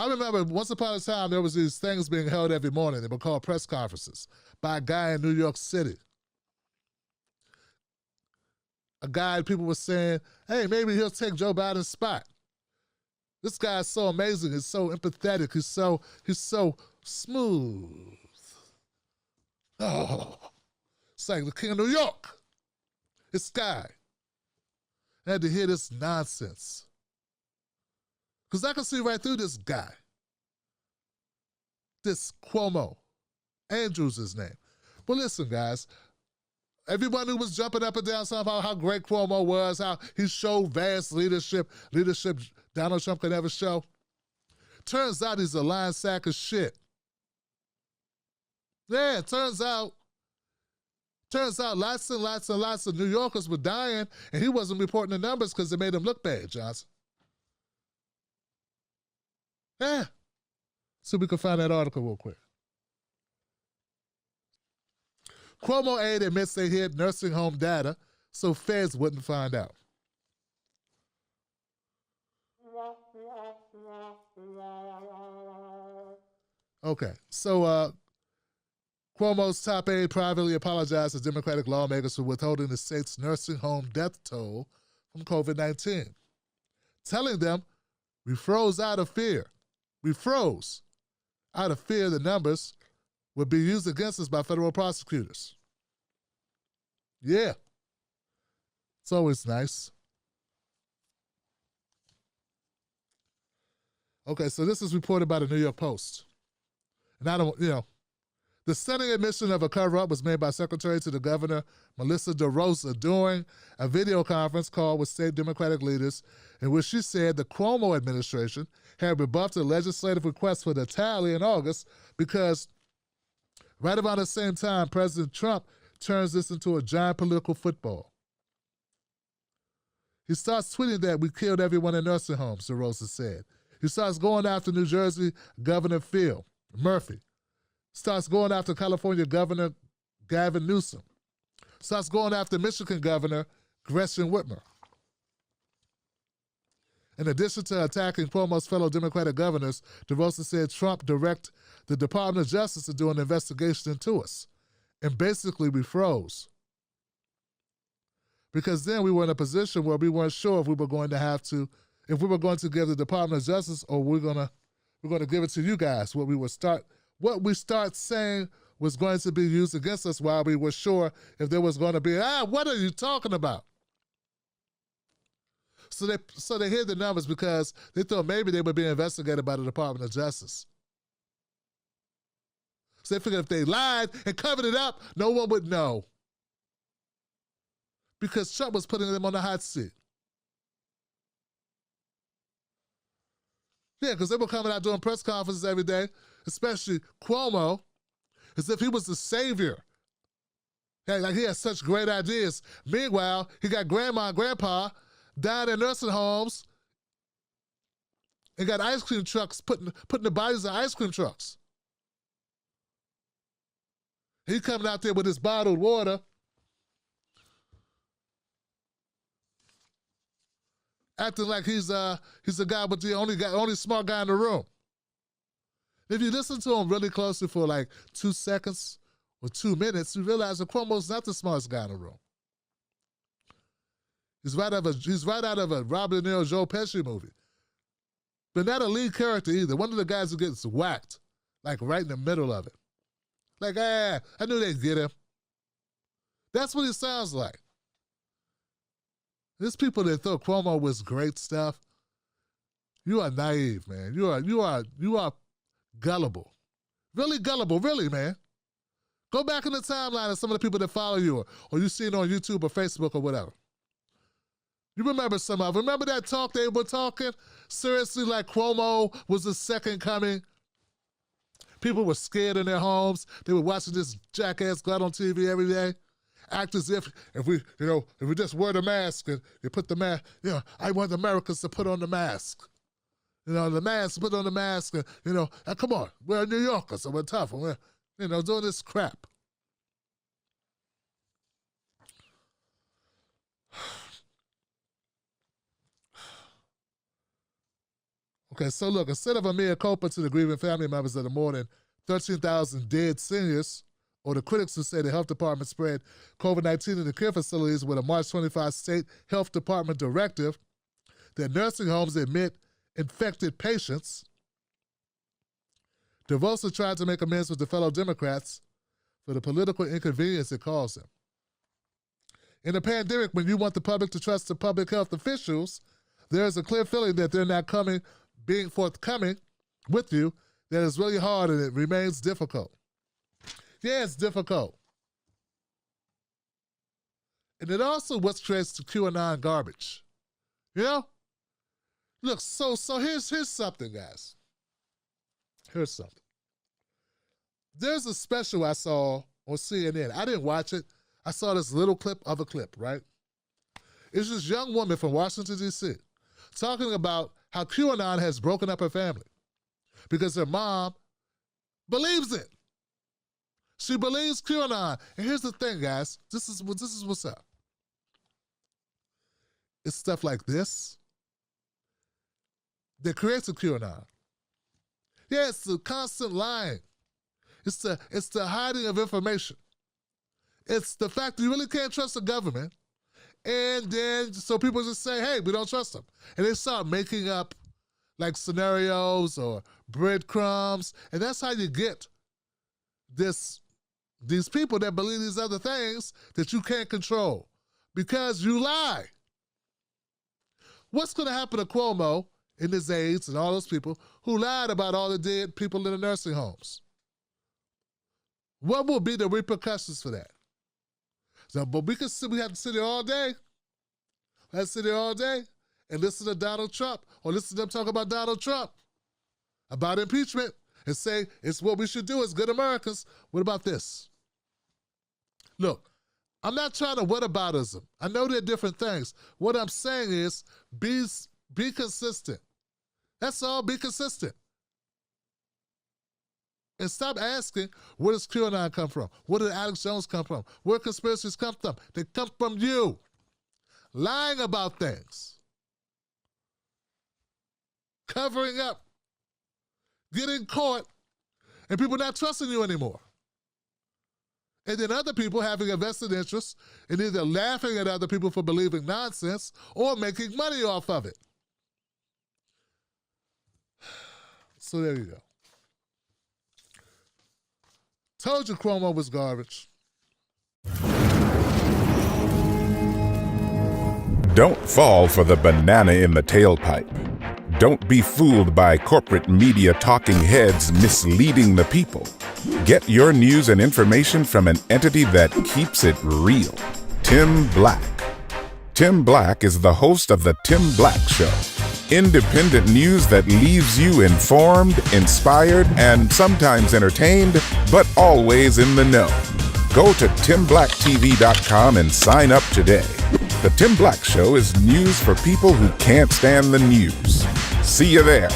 I remember once upon a time there was these things being held every morning. They were called press conferences by a guy in New York City. A guy, people were saying, hey, maybe he'll take Joe Biden's spot. This guy is so amazing. He's so empathetic. He's so smooth. Oh, it's like the king of New York. This guy. I had to hear this nonsense. Because I can see right through this guy. This Cuomo. Andrews his name. But listen, guys. Everyone who was jumping up and down somehow how great Cuomo was, how he showed vast leadership Donald Trump could never show. Turns out he's a lying sack of shit. Yeah, it turns out lots and lots and lots of New Yorkers were dying, and he wasn't reporting the numbers because they made him look bad, Johnson. Yeah. So we can find that article real quick. Cuomo aide admits they hid nursing home data so feds wouldn't find out. Okay, so Cuomo's top aide privately apologized to Democratic lawmakers for withholding the state's nursing home death toll from COVID-19, telling them, we froze out of fear. We froze out of fear the numbers would be used against us by federal prosecutors. Yeah. It's always nice. Okay, so this is reported by the New York Post. And I don't, the stunning admission of a cover-up was made by Secretary to the Governor, Melissa DeRosa, during a video conference call with state Democratic leaders in which she said the Cuomo administration had rebuffed a legislative request for the tally in August because right about the same time, President Trump turns this into a giant political football. He starts tweeting that we killed everyone in nursing homes, DeRosa said. He starts going after New Jersey Governor Phil Murphy. Starts going after California Governor Gavin Newsom. Starts going after Michigan Governor Gretchen Whitmer. In addition to attacking Cuomo's fellow Democratic governors, DeRosa said Trump directed the Department of Justice to do an investigation into us. And basically we froze. Because then we were in a position where we weren't sure if we were going to give the Department of Justice or we're going to give it to you guys. What we start saying was going to be used against us while we were sure if there was going to be, what are you talking about? So they hid the numbers because they thought maybe they would be investigated by the Department of Justice. So they figured if they lied and covered it up, no one would know. Because Trump was putting them on the hot seat. Yeah, because they were coming out doing press conferences every day, especially Cuomo, as if he was the savior. Like he had such great ideas. Meanwhile, he got grandma and grandpa down in nursing homes and got ice cream trucks, putting the bodies in ice cream trucks. He coming out there with his bottled water, acting like he's a guy, but the only smart guy in the room. If you listen to him really closely for like 2 seconds or 2 minutes, you realize that Cuomo's not the smartest guy in the room. He's right out of a Robert De Niro, Joe Pesci movie. But not a lead character either. One of the guys who gets whacked, like right in the middle of it. Like, I knew they'd get him. That's what he sounds like. There's people that thought Cuomo was great stuff. You are naive, man. You are gullible. Really gullible, really, man. Go back in the timeline of some of the people that follow you or you see it on YouTube or Facebook or whatever. You remember some of them. Remember that talk they were talking? Seriously, like Cuomo was the second coming. People were scared in their homes. They were watching this jackass go out on TV every day. Act as if we just wear the mask and you put the mask, I want Americans to put on the mask. The mask, put on the mask and, come on, we're New Yorkers, so we're tough. And we're, doing this crap. Okay, so look, instead of a mea culpa to the grieving family members of the more than 13,000 dead seniors, or the critics who say the health department spread COVID-19 in the care facilities with a March 25 state health department directive that nursing homes admit infected patients, DeVosa tried to make amends with the fellow Democrats for the political inconvenience it caused them. In a pandemic, when you want the public to trust the public health officials, there is a clear feeling that they're not being forthcoming with you. That is really hard and it remains difficult. Yeah, it's difficult. And it also what creates the QAnon garbage. You know? Look, so here's something, guys. Here's something. There's a special I saw on CNN. I didn't watch it. I saw this little clip of a clip, right? It's this young woman from Washington, D.C. talking about how QAnon has broken up her family because her mom believes it. She believes QAnon. And here's the thing, guys. This is what's up. It's stuff like this that creates a QAnon. Yeah, it's the constant lying. It's the hiding of information. It's the fact that you really can't trust the government. And then, so people just say, hey, we don't trust them. And they start making up like scenarios or breadcrumbs. And that's how you get these people that believe these other things that you can't control because you lie. What's going to happen to Cuomo and his aides and all those people who lied about all the dead people in the nursing homes? What will be the repercussions for that? So, but we have to sit here all day. Let's sit here all day and listen to Donald Trump or listen to them talk about Donald Trump, about impeachment, and say it's what we should do as good Americans. What about this? Look, I'm not trying to whataboutism. I know they're different things. What I'm saying is be consistent. That's all, be consistent. And stop asking, where does QAnon come from? Where did Alex Jones come from? Where conspiracies come from? They come from you. Lying about things. Covering up. Getting caught. And people not trusting you anymore. And then other people having a vested interest in either laughing at other people for believing nonsense or making money off of it. So there you go. Told you Cuomo was garbage. Don't fall for the banana in the tailpipe. Don't be fooled by corporate media talking heads misleading the people. Get your news and information from an entity that keeps it real. Tim Black. Tim Black is the host of The Tim Black Show. Independent news that leaves you informed, inspired, and sometimes entertained, but always in the know. Go to timblacktv.com and sign up today. The Tim Black Show is news for people who can't stand the news. See you there.